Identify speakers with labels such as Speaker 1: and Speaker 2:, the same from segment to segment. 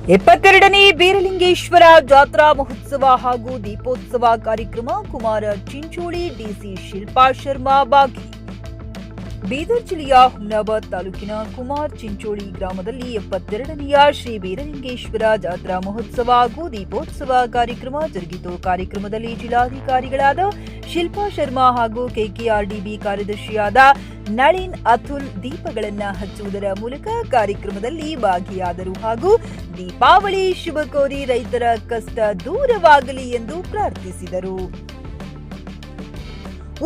Speaker 1: 72ನೇ ಬೀರಲಿಂಗೇಶ್ವರ ಜಾತ್ರಾ ಮಹೋತ್ಸವ ಹಾಗೂ ದೀಪೋತ್ಸವ ಕಾರ್ಯಕ್ರಮ ಕುಮಾರ ಚಿಂಚೋಳಿ ಡಿಸಿ ಶಿಲ್ಪಾ ಶರ್ಮಾ ಭಾಗಿ. ಬೀದರ್ ಜಿಲ್ಲೆಯ ಹುಮ್ನಾಬಾದ್ ತಾಲೂಕಿನ ಕುಮಾರ್ ಚಿಂಚೋಳಿ ಗ್ರಾಮದಲ್ಲಿ 72ನೆಯ ಶ್ರೀ ಬೀರಲಿಂಗೇಶ್ವರ ಜಾತ್ರಾ ಮಹೋತ್ಸವ ಹಾಗೂ ದೀಪೋತ್ಸವ ಕಾರ್ಯಕ್ರಮ ಜರುಗಿತು. ಕಾರ್ಯಕ್ರಮದಲ್ಲಿ ಜಿಲ್ಲಾಧಿಕಾರಿಗಳಾದ ಶಿಲ್ಪಾ ಶರ್ಮಾ ಹಾಗೂ ಕೆಕೆಆರ್ಡಿಬಿ ಕಾರ್ಯದರ್ಶಿಯಾದ ನಳಿನ್ ಅತುಲ್ ದೀಪಗಳನ್ನು ಹಚ್ಚುವುದರ ಮೂಲಕ ಕಾರ್ಯಕ್ರಮದಲ್ಲಿ ಭಾಗಿಯಾದರು ಹಾಗೂ ದೀಪಾವಳಿ ಶುಭ ಕೋರಿ ರೈತರ ಕಷ್ಟ ದೂರವಾಗಲಿ ಎಂದು ಪ್ರಾರ್ಥಿಸಿದರು.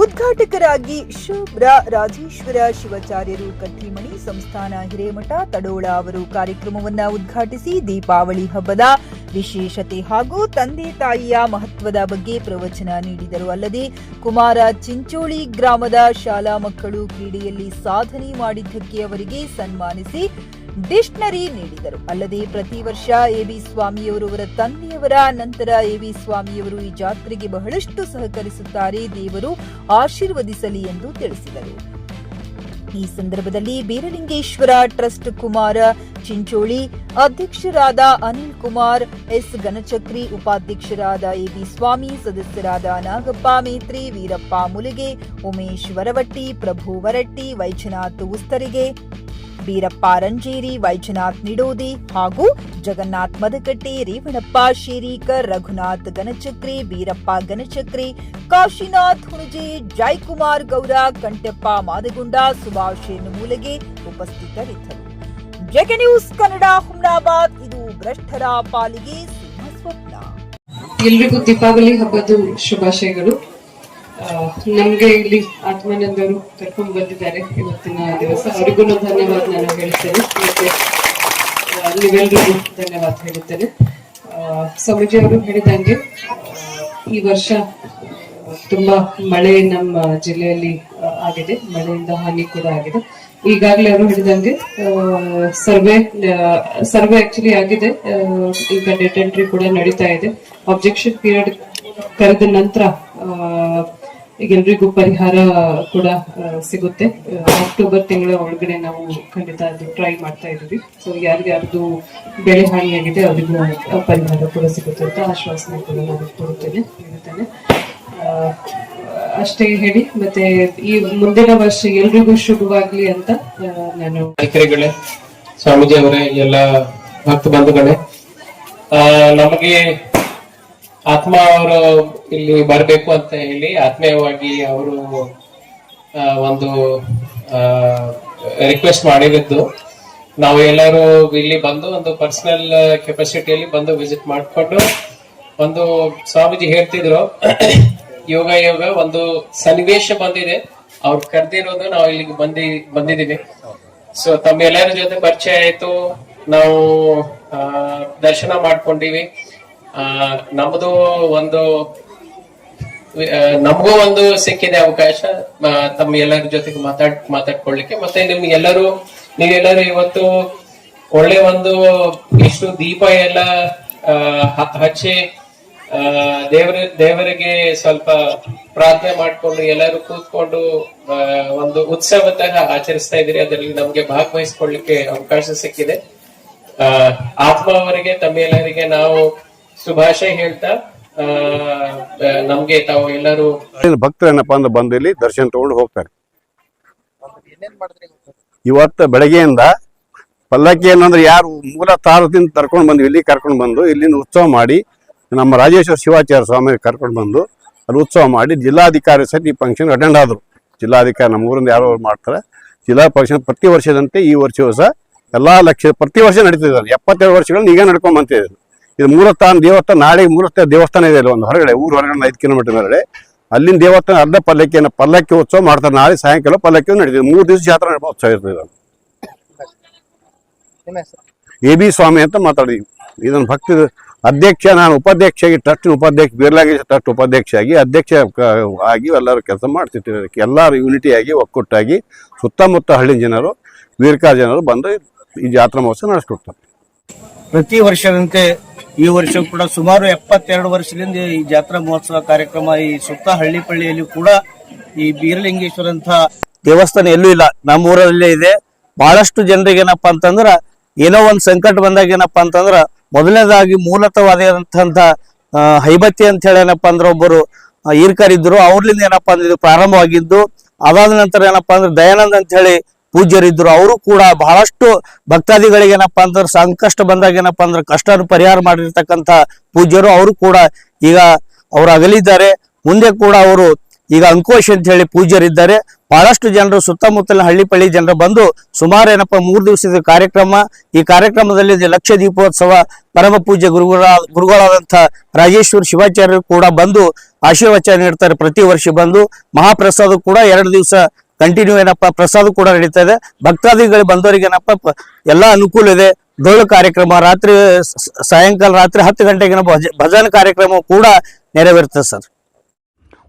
Speaker 1: ಉದ್ಘಾಟಕರಾಗಿ ಶುಭ್ರ ರಾಜೇಶ್ವರ ಶಿವಾಚಾರ್ಯರು ಕಟ್ಟಿಮಣಿ ಸಂಸ್ಥಾನ ಹಿರೇಮಠ ತಡೋಳ ಅವರು ಕಾರ್ಯಕ್ರಮವನ್ನು ಉದ್ಘಾಟಿಸಿ ದೀಪಾವಳಿ ಹಬ್ಬದ ವಿಶೇಷತೆ ಹಾಗೂ ತಂದೆ ತಾಯಿಯ ಮಹತ್ವದ ಬಗ್ಗೆ ಪ್ರವಚನ ನೀಡಿದರು. ಅಲ್ಲದೆ ಕುಮಾರ ಚಿಂಚೋಳಿ ಗ್ರಾಮದ ಶಾಲಾ ಮಕ್ಕಳು ಕ್ರೀಡೆಯಲ್ಲಿ ಸಾಧನೆ ಮಾಡಿದ್ದಕ್ಕೆ ಅವರಿಗೆ ಸನ್ಮಾನಿಸಿ ಡಿಕ್ಷನರಿ ನೀಡಿದರು. ಅಲ್ಲದೆ ಪ್ರತಿ ವರ್ಷ ಎಬಿ ಸ್ವಾಮಿಯವರವರ ತಂದೆಯವರ ನಂತರ ಎಬಿ ಸ್ವಾಮಿಯವರು ಈ ಜಾತ್ರೆಗೆ ಬಹಳಷ್ಟು ಸಹಕರಿಸುತ್ತಾರೆ, ದೇವರು ಆಶೀರ್ವದಿಸಲಿ ಎಂದು ತಿಳಿಸಿದರು. ಈ ಸಂದರ್ಭದಲ್ಲಿ ಬೀರಲಿಂಗೇಶ್ವರ ಟ್ರಸ್ಟ್ ಕುಮಾರ ಚಿಂಚೋಳಿ ಅಧ್ಯಕ್ಷರಾದ ಅನಿಲ್ ಕುಮಾರ್ ಎಸ್ ಗಣಚಕ್ರಿ, ಉಪಾಧ್ಯಕ್ಷರಾದ ಎಬಿ ಸ್ವಾಮಿ, ಸದಸ್ಯರಾದ ನಾಗಪ್ಪ ಮೇತ್ರಿ, ವೀರಪ್ಪ ಮುಲಿಗೆ, ಉಮೇಶ್ ವರವಟ್ಟಿ, ಪ್ರಭು ವರಟ್ಟಿ, ವೈಜನಾಥ್ ಉಸ್ತರಿಗೆ, ಬೀರಪ್ಪ ರಂಜೇರಿ, ವೈಜನಾಥ್ ನಿಡೋದಿ ಹಾಗೂ ಜಗನ್ನಾಥ್ ಮದಕಟ್ಟೆ, ರೇವಣಪ್ಪ ಶೇರೀಕರ್, ರಘುನಾಥ್ ಗಣಚಕ್ರಿ, ಬೀರಪ್ಪ ಗಣಚಕ್ರಿ, ಕಾಶಿನಾಥ್ ಹುಣಜೆ, ಜಯಕುಮಾರ್ ಗೌಡ, ಕಂಟೆಪ್ಪ ಮಾದಗುಂಡ, ಸುಭಾಷ್ ಮೂಲೆಗೆ ಉಪಸ್ಥಿತರಿದ್ದರು. JK news Kannada, Humnabad. ಇದು ಭ್ರಷ್ಟರ ಪಾಲಿಗೆ ಸಿಂಹ ಸ್ವಪ್ನ.
Speaker 2: ಎಲ್ರಿಗೂ ದೀಪಾವಳಿ ಹಬ್ಬದ ಶುಭಾಶಯಗಳು. ನಮ್ಗೆ ಇಲ್ಲಿ ಆತ್ಮಾನಂದರು ಕರ್ಕೊಂಡು ಬಂದಿದ್ದಾರೆ ಇವತ್ತಿನ ದಿವಸ. ಅವರಿಗೂ ಧನ್ಯವಾದ ನಾನು ಹೇಳ್ತೇನೆ, ಮತ್ತೆ ನೀವೆಲ್ರಿಗೂ ಧನ್ಯವಾದ ಹೇಳುತ್ತೇನೆ. ಸ್ವಾಮೀಜಿ ಅವರು ಹೇಳಿದಂಗೆ ಈ ವರ್ಷ ತುಂಬಾ ಮಳೆ ನಮ್ಮ ಜಿಲ್ಲೆಯಲ್ಲಿ ಆಗಿದೆ, ಮಳೆಯಿಂದ ಹಾನಿ ಕೂಡ ಆಗಿದೆ. ಈಗಾಗಲೇ ಅವರು ಹೇಳಿದಂಗೆ ಸರ್ವೆ ಆಕ್ಚುಲಿ ಆಗಿದೆ, ಈಗ ಡೇಟ್ ಎಂಟ್ರಿ ಕೂಡ ನಡೀತಾ ಇದೆ. ಆಬ್ಜೆಕ್ಷನ್ ಪೀರಿಯಡ್ ಕರೆದ ನಂತರ ಎಲ್ರಿಗೂ ಪರಿಹಾರ ಕೂಡ ಸಿಗುತ್ತೆ. ಅಕ್ಟೋಬರ್ ತಿಂಗಳ ಒಳಗಡೆ ನಾವು ಖಂಡಿತ ಅದು ಟ್ರೈ ಮಾಡ್ತಾ ಇದ್ದೀವಿ. ಸೊ ಯಾರ್ಯಾರ್ದು ಬೆಳೆ ಹಾನಿಯಾಗಿದೆ ಅವರಿಗೂ ಪರಿಹಾರ ಕೂಡ ಸಿಗುತ್ತೆ ಅಂತ ಆಶ್ವಾಸನೆ ಕೂಡ ನಾನು ಕೊಡುತ್ತೇನೆ. ಅಷ್ಟೇ ಹೇಳಿ, ಮತ್ತೆ ಈ ಮುಂದಿನ ವರ್ಷ ಎಲ್ರಿಗೂ ಶುಭವಾಗ್ಲಿ ಅಂತ ನಾನು
Speaker 3: ನಾಯಕರುಗಳೇ, ಸ್ವಾಮೀಜಿ ಅವರೇ, ಎಲ್ಲ ಭಕ್ತ ಬಂಧುಗಳೇ, ನಮಗೆ ಆತ್ಮ ಅವರು ಇಲ್ಲಿ ಬರಬೇಕು ಅಂತ ಹೇಳಿ ಆತ್ಮೀಯವಾಗಿ ಅವರು ಒಂದು ರಿಕ್ವೆಸ್ಟ್ ಮಾಡಿದ್ದು. ನಾವು ಎಲ್ಲರೂ ಇಲ್ಲಿ ಬಂದು ಒಂದು ಪರ್ಸನಲ್ ಕೆಪಾಸಿಟಿಯಲ್ಲಿ ಬಂದು ವಿಸಿಟ್ ಮಾಡಿಕೊಂಡು ಒಂದು ಸ್ವಾಮೀಜಿ ಹೇಳ್ತಿದ್ರು, ಯೋಗ ಒಂದು ಸನ್ನಿವೇಶ ಬಂದಿದೆ, ಅವ್ರು ಕರೆದಿರೋದು ನಾವು ಇಲ್ಲಿಗೆ ಬಂದಿದ್ದೀವಿ. ಸೊ ತಮ್ಮೆಲ್ಲರ ಜೊತೆ ಪರಿಚಯ ಆಯ್ತು, ನಾವು ದರ್ಶನ ಮಾಡ್ಕೊಂಡಿವಿ. ನಮ್ದು ನಮಗೂ ಒಂದು ಸಿಕ್ಕಿದೆ ಅವಕಾಶ ತಮ್ಮ ಎಲ್ಲರ ಜೊತೆಗೆ ಮಾತಾಡ್ಕೊಳ್ಳಿಕ್ಕೆ. ಮತ್ತೆ ನೀವೆಲ್ಲರೂ ಇವತ್ತು ಒಳ್ಳೆ ಒಂದು ಇಷ್ಟು ದೀಪ ಎಲ್ಲ ಹಚ್ಚಿ ದೇವರಿಗೆ ಸ್ವಲ್ಪ ಪ್ರಾರ್ಥನೆ ಮಾಡ್ಕೊಂಡು ಎಲ್ಲರೂ ಕೂತ್ಕೊಂಡು ಒಂದು ಉತ್ಸವ ತರ ಆಚರಿಸ್ತಾ ಇದ್ರಿ. ಅದರಲ್ಲಿ ನಮ್ಗೆ ಭಾಗವಹಿಸ್ಕೊಳ್ಳಿಕ್ಕೆ ಅವಕಾಶ ಸಿಕ್ಕಿದೆ. ಆತ್ಮ ಅವರಿಗೆ ತಮ್ಮೆಲ್ಲರಿಗೆ ನಾವು ಶುಭಾಶಯ ಹೇಳ್ತಾ, ನಮ್ಗೆ ತಾವು ಎಲ್ಲರೂ
Speaker 4: ಭಕ್ತರು ಏನಪ್ಪಾ ಅಂದ್ರೆ ಬಂದು ಇಲ್ಲಿ ದರ್ಶನ ತಗೊಂಡು ಹೋಗ್ತಾರೆ. ಇವತ್ತು ಬೆಳಗ್ಗೆಯಿಂದ ಪಲ್ಲಕ್ಕಿ ಏನಂದ್ರೆ ಯಾರು ಮೂಲ ತಾಲೂಕಿಂದ ಕರ್ಕೊಂಡು ಬಂದು ಇಲ್ಲಿ ಕರ್ಕೊಂಡು ಬಂದು ಇಲ್ಲಿಂದ ಉತ್ಸವ ಮಾಡಿ ನಮ್ಮ ರಾಜೇಶ್ವರ ಶಿವಾಚಾರ್ಯ ಸ್ವಾಮಿ ಕರ್ಕೊಂಡು ಬಂದು ಅಲ್ಲಿ ಉತ್ಸವ ಮಾಡಿ ಜಿಲ್ಲಾಧಿಕಾರಿ ಸಹಿತ ಈ ಫಂಕ್ಷನ್ ಅಟೆಂಡ್ ಆದ್ರು. ಜಿಲ್ಲಾಧಿಕಾರಿ ನಮ್ಮ ಊರಿಂದ ಯಾರೋ ಮಾಡ್ತಾರೆ. ಜಿಲ್ಲಾ ಫಂಕ್ಷನ್ ಪ್ರತಿ ವರ್ಷದಂತೆ ಈ ವರ್ಷ ಎಲ್ಲಾ ಪ್ರತಿ ವರ್ಷ ನಡೀತಿದ್ದಾರೆ. 72 ವರ್ಷಗಳನ್ನ ಈಗ ನಡ್ಕೊಂಡ್ ಬಂತಿದ್ದಾರೆ. ಇದು ಮೂಲಸ್ಥಾನ ದೇವಸ್ಥಾನ, ನಾಳೆ ಮೂಲಸ್ಥಾನ ದೇವಸ್ಥಾನ ಇದೆ ಒಂದು ಹೊರಗಡೆ, ಹೊರಗಡೆ 5 ಕಿಲೋಮೀಟರ್ ಹೊರಗಡೆ. ಅಲ್ಲಿನ ದೇವಸ್ಥಾನ ಅರ್ಧ ಪಲ್ಲಕ್ಕಿ ಉತ್ಸವ ಮಾಡ್ತಾರೆ. ನಾಳೆ ಸಾಯಂಕಾಲ ಪಲ್ಲಕ್ಕಿ ನಡೀತಿದೆ. 3 ದಿವಸ ಜಾತ್ರಾ ಉತ್ಸವ ಇರ್ತದೆ. ಎಬಿ ಸ್ವಾಮಿ ಅಂತ ಮಾತಾಡಿದ್ವಿ. ಇದನ್ನ ಭಕ್ತಿ ಅಧ್ಯಕ್ಷ, ನಾನು ಉಪಾಧ್ಯಕ್ಷ ಟ್ರಸ್ಟ್ ಉಪಾಧ್ಯಕ್ಷ, ಬೀರಲಿಂಗೇಶ್ವರ ಟ್ರಸ್ಟ್ ಉಪಾಧ್ಯಕ್ಷ ಅಧ್ಯಕ್ಷ ಆಗಿ ಎಲ್ಲರೂ ಕೆಲಸ ಮಾಡ್ತಿರ್ತೀವಿ. ಎಲ್ಲರೂ ಯೂನಿಟಿ ಆಗಿ ಒಕ್ಕೂಟಾಗಿ ಸುತ್ತಮುತ್ತ ಹಳ್ಳಿ ಜನರು, ವೀರಕಾರ್ ಜನರು ಬಂದು ಈ ಜಾತ್ರಾ ಮಹೋತ್ಸವ ನಡೆಸ್ಕೊಡ್ತಾರೆ.
Speaker 5: ಪ್ರತಿ ವರ್ಷದಂತೆ ಈ ವರ್ಷ ಕೂಡ ಸುಮಾರು 72 ವರ್ಷದಿಂದ ಈ ಜಾತ್ರಾ ಮಹೋತ್ಸವ ಕಾರ್ಯಕ್ರಮ ಈ ಸುತ್ತ ಹಳ್ಳಿ ಪಳ್ಳಿಯಲ್ಲಿ ಕೂಡ ಈ ಬೀರಲಿಂಗೇಶ್ವರ ಅಂತ ದೇವಸ್ಥಾನ ಎಲ್ಲೂ ಇಲ್ಲ, ನಮ್ಮ ಊರಲ್ಲೇ ಇದೆ. ಬಹಳಷ್ಟು ಜನರಿಗೆ ಏನಪ್ಪಾ ಅಂತಂದ್ರ ಏನೋ ಒಂದು ಸಂಕಟ ಬಂದಾಗ ಏನಪ್ಪಾ ಅಂತಂದ್ರ ಮೊದಲನೇದಾಗಿ ಮೂಲತವಾದಂತ ಹೈಬತ್ತಿ ಅಂತ ಹೇಳಿ ಏನಪ್ಪಾ ಅಂದ್ರೆ ಒಬ್ಬರು ಹಿರಿಕರಿದ್ರು, ಅವ್ರಲಿಂದ ಏನಪ್ಪಾ ಅಂದ್ರೆ ಇದು ಪ್ರಾರಂಭವಾಗಿದ್ದು. ಅದಾದ ನಂತರ ಏನಪ್ಪಾ ಅಂದ್ರೆ ದಯಾನಂದ್ ಅಂತ ಹೇಳಿ ಪೂಜ್ಯರಿದ್ರು, ಅವರು ಕೂಡ ಬಹಳಷ್ಟು ಭಕ್ತಾದಿಗಳಿಗೆ ಏನಪ್ಪಾ ಅಂದ್ರೆ ಸಂಕಷ್ಟ ಬಂದಾಗ ಏನಪ್ಪಾ ಅಂದ್ರೆ ಕಷ್ಟ ಪರಿಹಾರ ಮಾಡಿರ್ತಕ್ಕಂಥ ಪೂಜ್ಯರು. ಅವರು ಕೂಡ ಈಗ ಅವರು ಅಗಲಿದ್ದಾರೆ. ಮುಂದೆ ಕೂಡ ಅವರು ಈಗ ಅಂಕೋಶ್ ಅಂತ ಹೇಳಿ ಪೂಜ್ಯರಿದ್ದಾರೆ. ಬಹಳಷ್ಟು ಜನರು ಸುತ್ತಮುತ್ತಲಿನ ಹಳ್ಳಿ ಜನರು ಬಂದು ಸುಮಾರು ಏನಪ್ಪಾ 3 ದಿವಸದ ಕಾರ್ಯಕ್ರಮ. ಈ ಕಾರ್ಯಕ್ರಮದಲ್ಲಿ ಲಕ್ಷ ದೀಪೋತ್ಸವ ಪರಮ ಪೂಜ್ಯ ಗುರುಗಳಾದಂಥ ರಾಜೇಶ್ವರ ಶಿವಾಚಾರ್ಯರು ಕೂಡ ಬಂದು ಆಶೀರ್ವಚನ ನೀಡ್ತಾರೆ. ಪ್ರತಿ ವರ್ಷ ಬಂದು ಮಹಾಪ್ರಸಾದ ಕೂಡ 2 ದಿವಸ ಕಂಟಿನ್ಯೂ ಏನಪ್ಪಾ ಪ್ರಸಾದ ಕೂಡ ನಡೀತಾ ಇದೆ. ಭಕ್ತಾದಿಗಳು ಬಂದವರಿಗೆ ಏನಪ್ಪಾ ಎಲ್ಲಾ ಅನುಕೂಲ ಇದೆ. ಡೊಳ್ಳು ಕಾರ್ಯಕ್ರಮ ಸಾಯಂಕಾಲ ರಾತ್ರಿ 10 ಗಂಟೆಗೆ ಭಜನ್ ಕಾರ್ಯಕ್ರಮ ಕೂಡ ನೆರವೇರ್ತದೆ ಸರ್.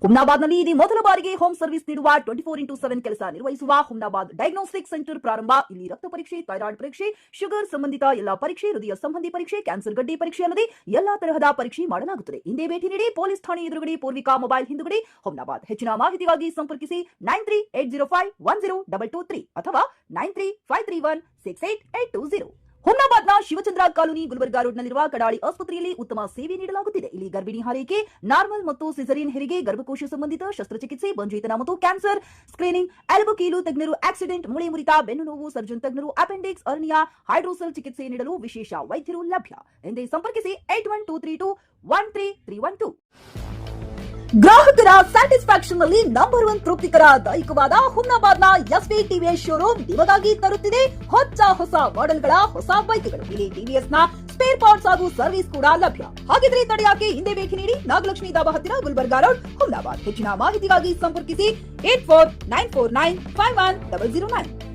Speaker 1: ಹುಮ್ನಾಬಾದ್ನಲ್ಲಿ ಇದು ಮೊದಲ ಬಾರಿಗೆ ಹೋಮ್ ಸರ್ವಿಸ್ ನೀಡುವ 24x7 ಕೆಲಸ ನಿರ್ವಹಿಸುವ ಹುಮ್ನಾಬಾದ್ ಡಯಾಗ್ನೋಸ್ಟಿಕ್ ಸೆಂಟರ್ ಪ್ರಾರಂಭ. ಇಲ್ಲಿ ರಕ್ತ ಪರೀಕ್ಷೆ, ಥೈರಾಯ್ಡ್ ಪರೀಕ್ಷೆ, ಶುಗರ್ ಸಂಬಂಧಿತ ಎಲ್ಲಾ ಪರೀಕ್ಷೆ, ಹೃದಯ ಸಂಬಂಧಿ ಪರೀಕ್ಷೆ, ಕ್ಯಾನ್ಸರ್ ಗಡ್ಡೆ ಪರೀಕ್ಷೆ ಅಲ್ಲದೆ ಎಲ್ಲಾ ತರಹದ ಪರೀಕ್ಷೆ ಮಾಡಲಾಗುತ್ತದೆ. ಹಿಂದೆ ಭೇಟಿ ನೀಡಿ. ಪೊಲೀಸ್ ಠಾಣೆ ಎದುರುಗಡೆ ಪೂರ್ವಿಕಾ ಮೊಬೈಲ್ ಹಿಂದುಗಡೆ ಹುಮ್ನಾಬಾದ್. ಹೆಚ್ಚಿನ ಮಾಹಿತಿಗಾಗಿ ಸಂಪರ್ಕಿಸಿ 9380510223 ಅಥವಾ 9353168820. ಹುಮ್ನಾಬಾದ್ನ ಶಿವಚಂದ್ರ ಕಾಲೋನಿ ಗುಲ್ಬರ್ಗಾ ರೋಡ್ನಲ್ಲಿರುವ ಕಡಾಳಿ ಆಸ್ಪತ್ರೆಯಲ್ಲಿ ಉತ್ತಮ ಸೇವೆ ನೀಡಲಾಗುತ್ತಿದೆ. ಇಲ್ಲಿ ಗರ್ಭಿಣಿ ಹಾರೈಕೆ, ನಾರ್ಮಲ್ ಮತ್ತು ಸಿಸರಿಯನ್ ಹೆರಿಗೆ, ಗರ್ಭಕೋಶ ಸಂಬಂಧಿತ ಶಸ್ತ್ರಚಿಕಿತ್ಸೆ, ಬಂಜೇತನ ಮತ್ತು ಕ್ಯಾನ್ಸರ್ ಸ್ಕ್ರೀನಿಂಗ್, ಎಲುಬು ಕೀಲು ತಜ್ಞರು, ಆಕ್ಸಿಡೆಂಟ್, ಮೂಳೆ ಮುರಿತ, ಬೆನ್ನು ನೋವು ಸರ್ಜನ್ ತಜ್ಞರು, ಅಪೆಂಡಿಕ್ಸ್, ಅರ್ನಿಯಾ, ಹೈಡ್ರೋಸೆಲ್ ಚಿಕಿತ್ಸೆ ನೀಡಲು ವಿಶೇಷ ವೈದ್ಯರು ಲಭ್ಯ. ಎಂದೇ ಸಂಪರ್ಕಿಸಿ 8123213312. ಗ್ರಾಹಕರ ಸ್ಯಾಟಿಸ್ಫ್ಯಾಕ್ಷನ್ ನಲ್ಲಿ ನಂಬರ್ 1 ತೃಪ್ತಿಕರ ದೈಹಿಕವಾದ ಹುಮ್ನಾಬಾದ್ನ ಎಸ್ವಿ ಟಿವಿಎಸ್ ಶೋರೂಮ್ ನಿಮಗಾಗಿ ತರುತ್ತಿದೆ ಹೊಸ ಮಾಡೆಲ್ಗಳ ಹೊಸ ಬೈಕ್ಗಳು. ಇಲ್ಲಿ ಟಿವಿಎಸ್ ನ ಸ್ಪೇರ್ ಪಾರ್ಟ್ಸ್ ಹಾಗೂ ಸರ್ವಿಸ್ ಕೂಡ ಲಭ್ಯ. ಹಾಗಿದ್ರೆ ತಡೆಯಾಕೆ ಹಿಂದೆ ಭೇಟಿ ನೀಡಿ. ನಾಗಲಕ್ಷ್ಮಿ ದಾಬಾ ಹತ್ತಿರ ಗುಲ್ಬರ್ಗಾ ರೋಡ್ ಹುಮ್ನಾಬಾದ್. ಹೆಚ್ಚಿನ ಮಾಹಿತಿಗಾಗಿ ಸಂಪರ್ಕಿಸಿ 8494951009.